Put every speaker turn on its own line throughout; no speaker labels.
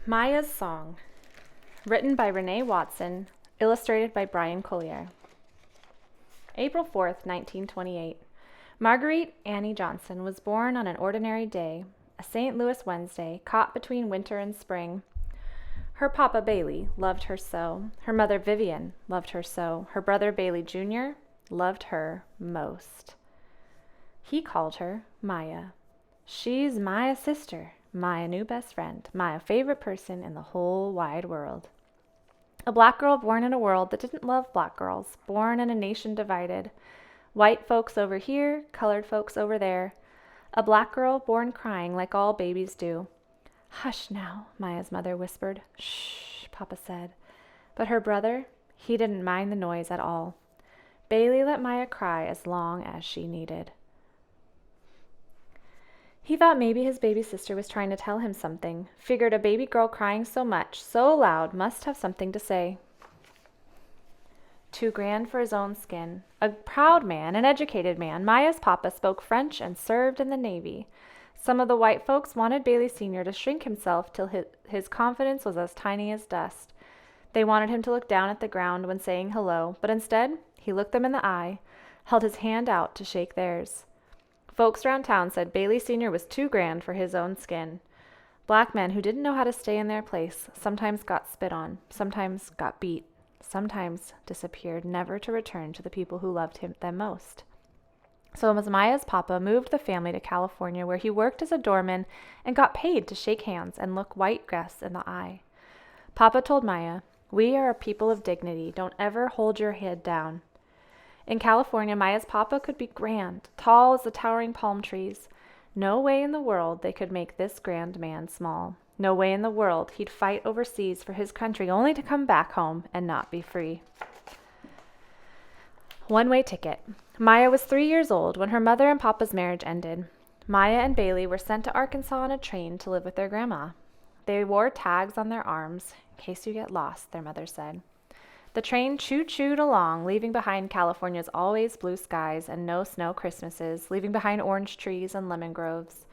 Maya's Song, written by Renée Watson, illustrated by Bryan Collier. April 4th, 1928. Marguerite Annie Johnson was born on an ordinary day, a St. Louis Wednesday, caught between winter and spring. Her papa, Bailey, loved her so. Her mother, Vivian, loved her so. Her brother, Bailey Jr., loved her most. He called her Maya. She's Maya's sister, my new best friend, my favorite person in the whole wide world. A black girl born in a world that didn't love black girls, born in a nation divided. White folks over here, colored folks over there. A black girl born crying like all babies do. Hush now, Maya's mother whispered. Shh, Papa said. But her brother, he didn't mind the noise at all. Bailey let Maya cry as long as she needed. He thought maybe his baby sister was trying to tell him something, figured a baby girl crying so much, so loud, must have something to say. Too grand for his own skin. A proud man, an educated man, Maya's papa spoke French and served in the Navy. Some of the white folks wanted Bailey Sr. to shrink himself till his confidence was as tiny as dust. They wanted him to look down at the ground when saying hello, but instead, he looked them in the eye, held his hand out to shake theirs. Folks around town said Bailey Sr. was too grand for his own skin. Black men who didn't know how to stay in their place sometimes got spit on, sometimes got beat, sometimes disappeared, never to return to the people who loved them most. So Maya's papa moved the family to California, where he worked as a doorman and got paid to shake hands and look white guests in the eye. Papa told Maya, "We are a people of dignity. Don't ever hold your head down." In California, Maya's papa could be grand, tall as the towering palm trees. No way in the world they could make this grand man small. No way in the world he'd fight overseas for his country only to come back home and not be free. One-way ticket. Maya was 3 years old when her mother and papa's marriage ended. Maya and Bailey were sent to Arkansas on a train to live with their grandma. They wore tags on their arms, in case you get lost, their mother said. The train choo-chooed along, leaving behind California's always blue skies and no snow Christmases, leaving behind orange trees and lemon groves.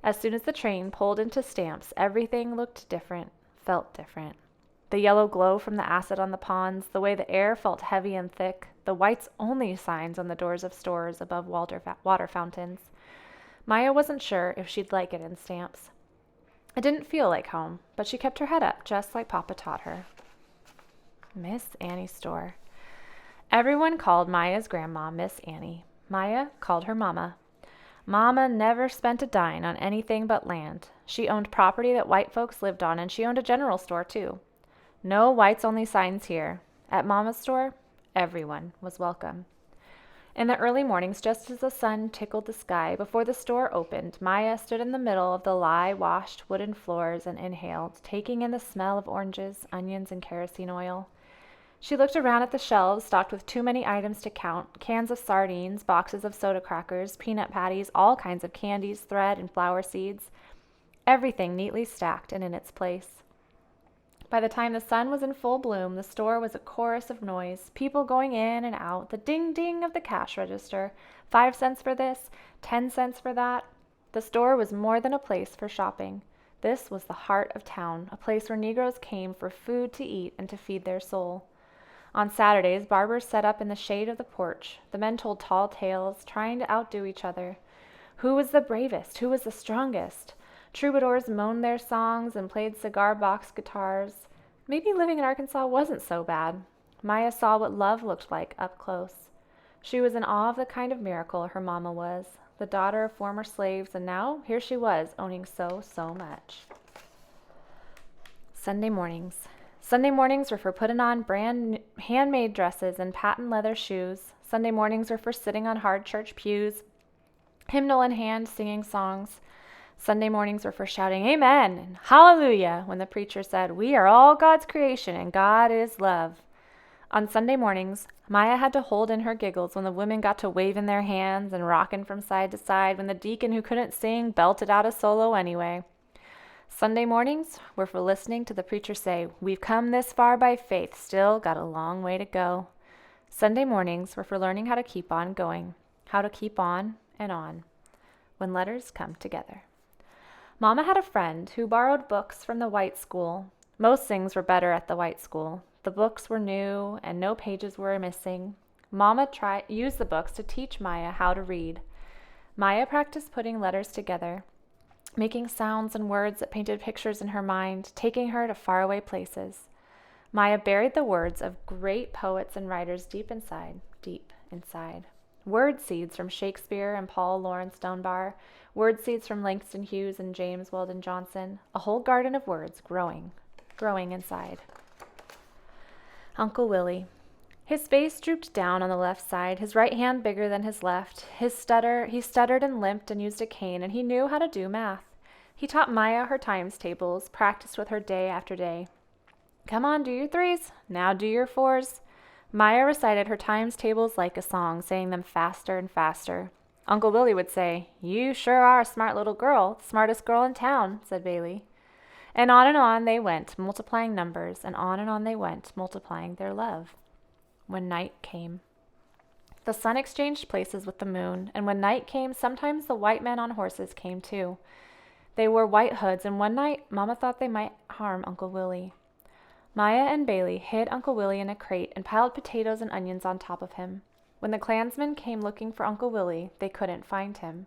As soon as the train pulled into Stamps, everything looked different, felt different. The yellow glow from the acid on the ponds, the way the air felt heavy and thick, the whites-only signs on the doors of stores above water fountains. Maya wasn't sure if she'd like it in Stamps. It didn't feel like home, but she kept her head up, just like Papa taught her. Miss Annie's store. Everyone called Maya's grandma Miss Annie. Maya called her Mama. Mama never spent a dime on anything but land. She owned property that white folks lived on, and she owned a general store, too. No whites-only signs here. At Mama's store, everyone was welcome. In the early mornings, just as the sun tickled the sky, before the store opened, Maya stood in the middle of the lye-washed wooden floors and inhaled, taking in the smell of oranges, onions, and kerosene oil. She looked around at the shelves stocked with too many items to count, cans of sardines, boxes of soda crackers, peanut patties, all kinds of candies, thread, and flower seeds. Everything neatly stacked and in its place. By the time the sun was in full bloom, the store was a chorus of noise, people going in and out, the ding-ding of the cash register, 5 cents for this, 10 cents for that. The store was more than a place for shopping. This was the heart of town, a place where Negroes came for food to eat and to feed their soul. On Saturdays, barbers set up in the shade of the porch. The men told tall tales, trying to outdo each other. Who was the bravest? Who was the strongest? Troubadours moaned their songs and played cigar box guitars. Maybe living in Arkansas wasn't so bad. Maya saw what love looked like up close. She was in awe of the kind of miracle her mama was, the daughter of former slaves, and now here she was, owning so much. Sunday mornings. Sunday mornings were for putting on brand handmade dresses and patent leather shoes. Sunday mornings were for sitting on hard church pews, hymnal in hand, singing songs. Sunday mornings were for shouting amen and hallelujah when the preacher said, "We are all God's creation and God is love." On Sunday mornings, Maya had to hold in her giggles when the women got to waving their hands and rocking from side to side when the deacon who couldn't sing belted out a solo anyway. Sunday mornings were for listening to the preacher say, "We've come this far by faith, still got a long way to go." Sunday mornings were for learning how to keep on going, how to keep on and on, when letters come together. Mama had a friend who borrowed books from the white school. Most things were better at the white school. The books were new and no pages were missing. Mama used the books to teach Maya how to read. Maya practiced putting letters together, making sounds and words that painted pictures in her mind, taking her to faraway places. Maya buried the words of great poets and writers deep inside, deep inside. Word seeds from Shakespeare and Paul Laurence Dunbar, word seeds from Langston Hughes and James Weldon Johnson, a whole garden of words growing inside. Uncle Willie. His face drooped down on the left side, his right hand bigger than his left. He stuttered and limped and used a cane, and he knew how to do math. He taught Maya her times tables, practiced with her day after day. Come on, do your threes. Now do your fours. Maya recited her times tables like a song, saying them faster and faster. Uncle Willie would say, "You sure are a smart little girl, smartest girl in town," said Bailey. And on they went, multiplying numbers, and on they went, multiplying their love. When night came. The sun exchanged places with the moon, and when night came, sometimes the white men on horses came too. They wore white hoods, and one night Mama thought they might harm Uncle Willie. Maya and Bailey hid Uncle Willie in a crate and piled potatoes and onions on top of him. When the clansmen came looking for Uncle Willie, they couldn't find him.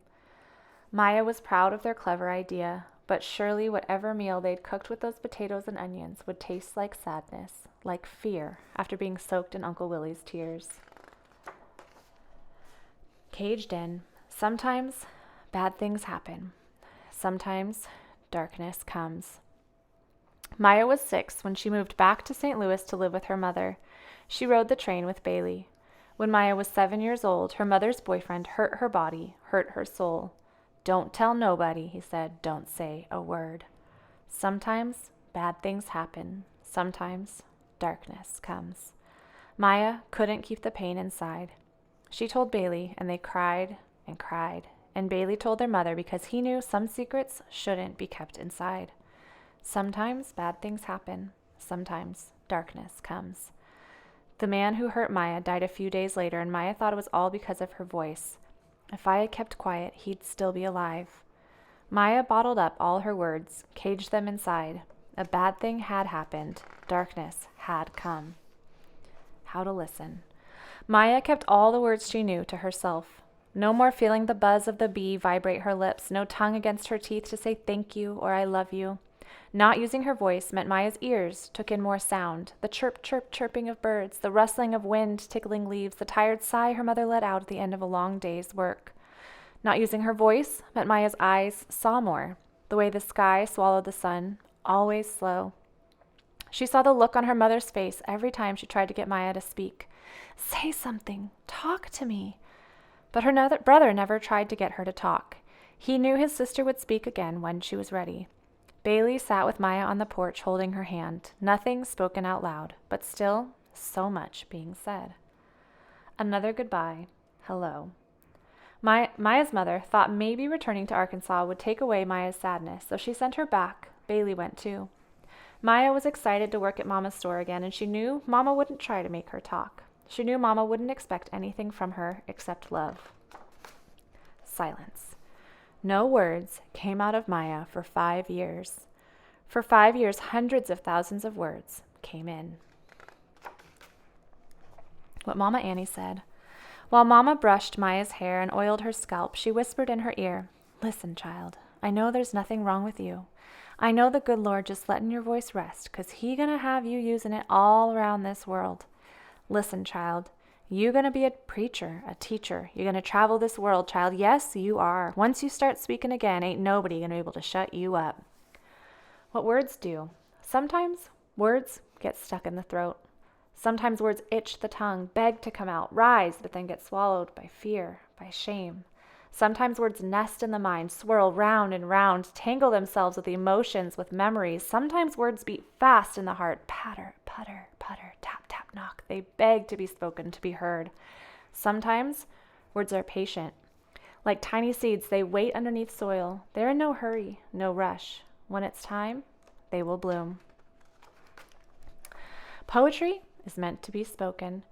Maya was proud of their clever idea, but surely whatever meal they'd cooked with those potatoes and onions would taste like sadness, like fear, after being soaked in Uncle Willie's tears. Caged in. Sometimes bad things happen. Sometimes darkness comes. Maya was 6 when she moved back to St. Louis to live with her mother. She rode the train with Bailey. When Maya was 7 years old, her mother's boyfriend hurt her body, hurt her soul. "Don't tell nobody," he said. "Don't say a word." Sometimes bad things happen. Sometimes darkness comes. Maya couldn't keep the pain inside. She told Bailey, and they cried and cried. And Bailey told their mother because he knew some secrets shouldn't be kept inside. Sometimes bad things happen. Sometimes darkness comes. The man who hurt Maya died a few days later, and Maya thought it was all because of her voice. If I had kept quiet, he'd still be alive. Maya bottled up all her words, caged them inside. A bad thing had happened. Darkness had come. How to listen. Maya kept all the words she knew to herself. No more feeling the buzz of the bee vibrate her lips, no tongue against her teeth to say thank you or I love you. Not using her voice meant Maya's ears took in more sound, the chirp, chirp, chirping of birds, the rustling of wind tickling leaves, the tired sigh her mother let out at the end of a long day's work. Not using her voice meant Maya's eyes saw more, the way the sky swallowed the sun, always slow. She saw the look on her mother's face every time she tried to get Maya to speak. Say something, talk to me. But her brother never tried to get her to talk. He knew his sister would speak again when she was ready. Bailey sat with Maya on the porch holding her hand, nothing spoken out loud, but still so much being said. Another goodbye, hello. Maya's mother thought maybe returning to Arkansas would take away Maya's sadness, so she sent her back. Bailey went too. Maya was excited to work at Mama's store again, and she knew Mama wouldn't try to make her talk. She knew Mama wouldn't expect anything from her except love. Silence. No words came out of Maya for 5 years. For 5 years, hundreds of thousands of words came in. What Mama Annie said. While Mama brushed Maya's hair and oiled her scalp, she whispered in her ear, "Listen, child, I know there's nothing wrong with you. I know the good Lord just letting your voice rest, 'cause he gonna have you using it all around this world. Listen, child, you gonna be a preacher, a teacher. You're gonna travel this world, child. Yes, you are. Once you start speaking again, ain't nobody gonna be able to shut you up." What words do. Sometimes words get stuck in the throat. Sometimes words itch the tongue, beg to come out, rise, but then get swallowed by fear, by shame. Sometimes words nest in the mind, swirl round and round, tangle themselves with emotions, with memories. Sometimes words beat fast in the heart, patter, putter, putter, tap, tap, knock. They beg to be spoken, to be heard. Sometimes words are patient. Like tiny seeds, they wait underneath soil. They're in no hurry, no rush. When it's time, they will bloom. Poetry is meant to be spoken.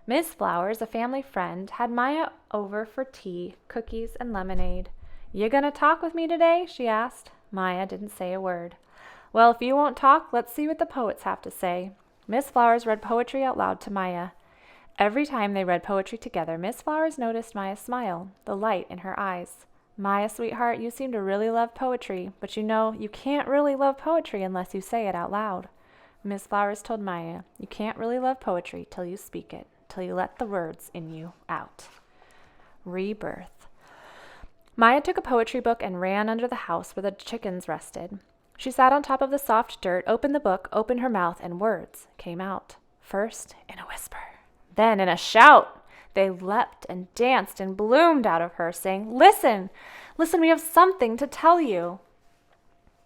Miss Flowers, a family friend, had Maya over for tea, cookies, and lemonade. "You gonna talk with me today?" she asked. Maya didn't say a word. Well, if you won't talk, let's see what the poets have to say. Miss Flowers read poetry out loud to Maya. Every time they read poetry together, Miss Flowers noticed Maya's smile, the light in her eyes. Maya, sweetheart, you seem to really love poetry, but you know, you can't really love poetry unless you say it out loud. Miss Flowers told Maya, you can't really love poetry till you speak it, till you let the words in you out. Rebirth. Maya took a poetry book and ran under the house where the chickens rested. She sat on top of the soft dirt, opened the book, opened her mouth, and words came out. First in a whisper, then in a shout. They leapt and danced and bloomed out of her, saying, listen, listen, we have something to tell you.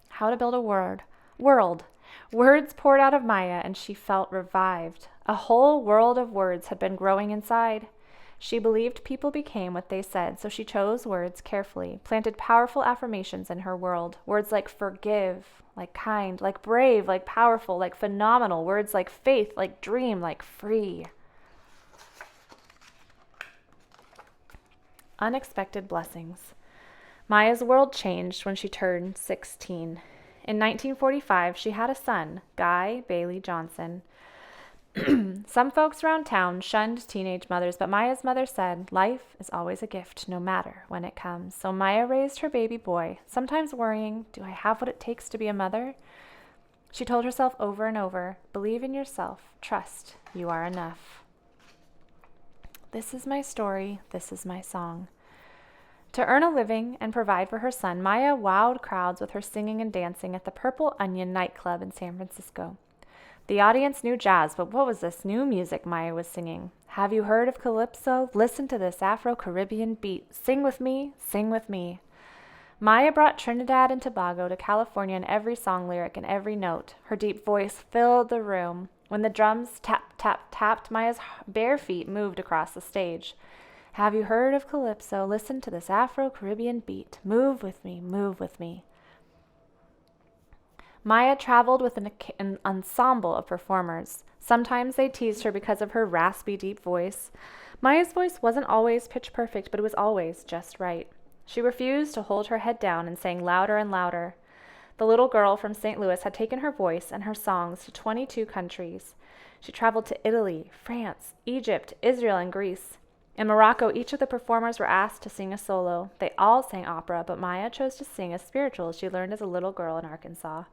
How to build a world. Words poured out of Maya, and she felt revived. A whole world of words had been growing inside. She believed people became what they said, so she chose words carefully, planted powerful affirmations in her world. Words like forgive, like kind, like brave, like powerful, like phenomenal. Words like faith, like dream, like free. Unexpected blessings. Maya's world changed when she turned 16. In 1945, she had a son, Guy Bailey Johnson. Some folks around town shunned teenage mothers, but Maya's mother said, life is always a gift, no matter when it comes. So Maya raised her baby boy, sometimes worrying, do I have what it takes to be a mother? She told herself over and over, believe in yourself, trust, you are enough. This is my story, this is my song. To earn a living and provide for her son, Maya wowed crowds with her singing and dancing at the Purple Onion nightclub in San Francisco. The audience knew jazz, but what was this new music Maya was singing? Have you heard of calypso? Listen to this Afro-Caribbean beat. Sing with me, sing with me. Maya brought Trinidad and Tobago to California in every song lyric and every note. Her deep voice filled the room. When the drums tapped, Maya's bare feet moved across the stage. Have you heard of calypso? Listen to this Afro-Caribbean beat. Move with me, move with me. Maya traveled with an ensemble of performers. Sometimes they teased her because of her raspy, deep voice. Maya's voice wasn't always pitch perfect, but it was always just right. She refused to hold her head down and sang louder and louder. The little girl from St. Louis had taken her voice and her songs to 22 countries. She traveled to Italy, France, Egypt, Israel, and Greece. In Morocco, each of the performers were asked to sing a solo. They all sang opera, but Maya chose to sing a spiritual she learned as a little girl in Arkansas.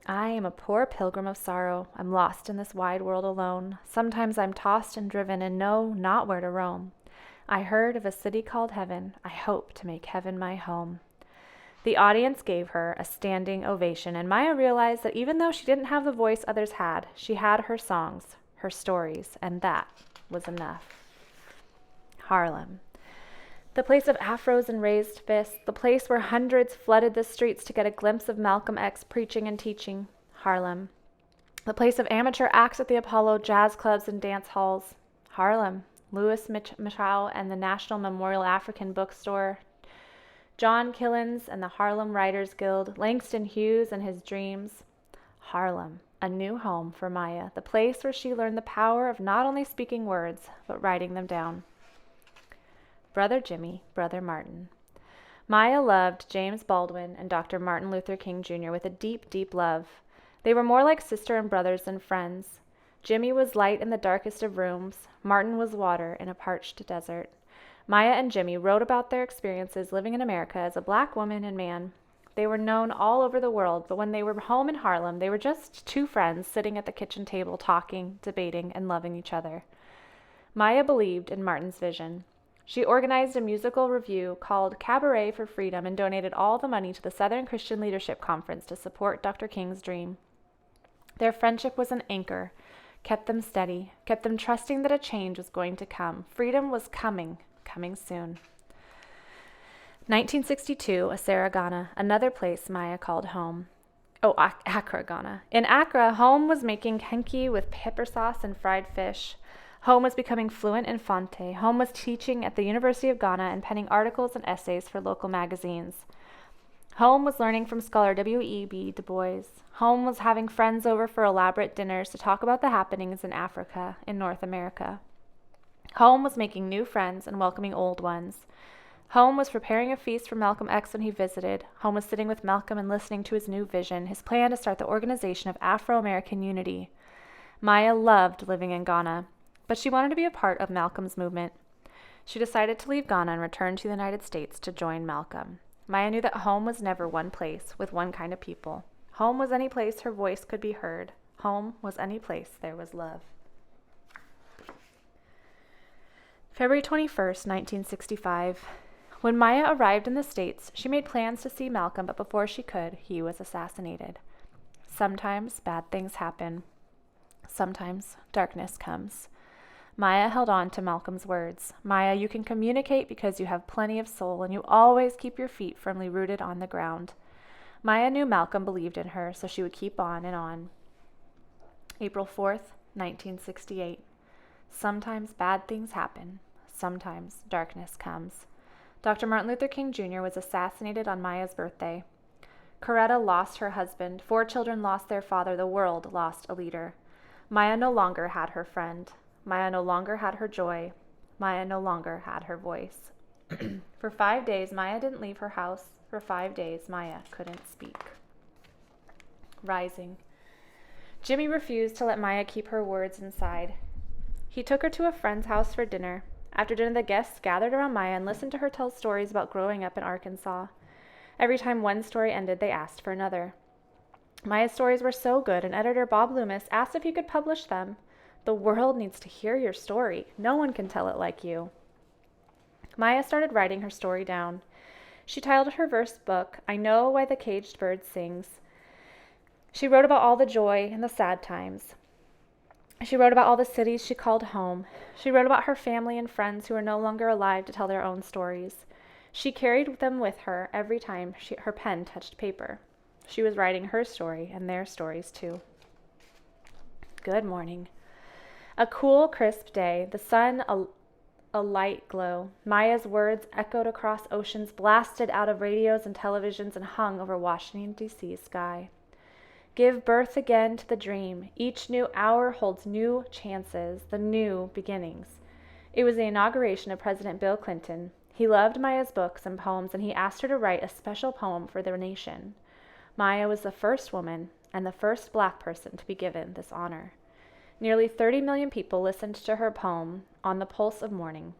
I am a poor pilgrim of sorrow. I'm lost in this wide world alone. Sometimes I'm tossed and driven and know not where to roam. I heard of a city called heaven. I hope to make heaven my home. The audience gave her a standing ovation, and Maya realized that even though she didn't have the voice others had, she had her songs, her stories, and that was enough. Harlem. The place of afros and raised fists, the place where hundreds flooded the streets to get a glimpse of Malcolm X preaching and teaching. Harlem. The place of amateur acts at the Apollo, jazz clubs, and dance halls. Harlem. Louis Mitchell and the National Memorial African Bookstore. John Killens and the Harlem Writers Guild. Langston Hughes and his dreams. Harlem. A new home for Maya, the place where she learned the power of not only speaking words, but writing them down. Brother Jimmy, Brother Martin. Maya loved James Baldwin and Dr. Martin Luther King Jr. with a deep, deep love. They were more like sister and brothers than friends. Jimmy was light in the darkest of rooms. Martin was water in a parched desert. Maya and Jimmy wrote about their experiences living in America as a black woman and man. They were known all over the world, but when they were home in Harlem, they were just two friends sitting at the kitchen table talking, debating, and loving each other. Maya believed in Martin's vision. She organized a musical revue called Cabaret for Freedom and donated all the money to the Southern Christian Leadership Conference to support Dr. King's dream. Their friendship was an anchor, kept them steady, kept them trusting that a change was going to come. Freedom was coming soon. 1962, Accra, Ghana, another place Maya called home. Accra, Ghana. In Accra, home was making kenke with pepper sauce and fried fish. Home was becoming fluent in Fonte. Home was teaching at the University of Ghana and penning articles and essays for local magazines. Home was learning from scholar W.E.B. Du Bois. Home was having friends over for elaborate dinners to talk about the happenings in Africa, in North America. Home was making new friends and welcoming old ones. Home was preparing a feast for Malcolm X when he visited. Home was sitting with Malcolm and listening to his new vision, his plan to start the Organization of Afro-American Unity. Maya loved living in Ghana, but she wanted to be a part of Malcolm's movement. She decided to leave Ghana and return to the United States to join Malcolm. Maya knew that home was never one place with one kind of people. Home was any place her voice could be heard. Home was any place there was love. February 21st, 1965. When Maya arrived in the States, she made plans to see Malcolm, but before she could, he was assassinated. Sometimes bad things happen. Sometimes darkness comes. Maya held on to Malcolm's words. Maya, you can communicate because you have plenty of soul, and you always keep your feet firmly rooted on the ground. Maya knew Malcolm believed in her, so she would keep on and on. April 4th, 1968. Sometimes bad things happen. Sometimes darkness comes. Dr. Martin Luther King Jr. was assassinated on Maya's birthday. Coretta lost her husband. 4 children lost their father. The world lost a leader. Maya no longer had her friend. Maya no longer had her joy. Maya no longer had her voice. For 5 days, Maya didn't leave her house. For 5 days, Maya couldn't speak. Rising. Jimmy refused to let Maya keep her words inside. He took her to a friend's house for dinner. After dinner, the guests gathered around Maya and listened to her tell stories about growing up in Arkansas. Every time one story ended, they asked for another. Maya's stories were so good, and editor Bob Loomis asked if he could publish them. The world needs to hear your story. No one can tell it like you. Maya started writing her story down. She titled her first book, I Know Why the Caged Bird Sings. She wrote about all the joy and the sad times. She wrote about all the cities she called home. She wrote about her family and friends who were no longer alive to tell their own stories. She carried them with her every time her pen touched paper. She was writing her story and their stories too. Good morning. A cool, crisp day, the sun a light glow. Maya's words echoed across oceans, blasted out of radios and televisions, and hung over Washington, D.C.'s sky. Give birth again to the dream. Each new hour holds new chances, the new beginnings. It was the inauguration of President Bill Clinton. He loved Maya's books and poems, and he asked her to write a special poem for the nation. Maya was the first woman and the first Black person to be given this honor. Nearly 30 million people listened to her poem on the pulse of morning.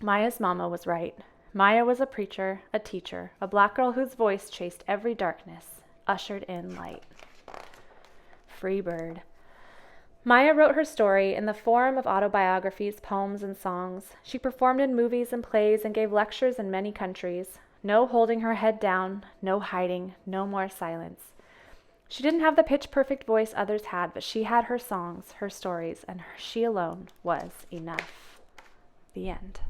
Maya's mama was right. Maya was a preacher, a teacher, a Black girl whose voice chased every darkness, ushered in light. Free bird. Maya wrote her story in the form of autobiographies, poems, and songs. She performed in movies and plays and gave lectures in many countries. No holding her head down, no hiding, no more silence. She didn't have the pitch-perfect voice others had, but she had her songs, her stories, and she alone was enough. The end.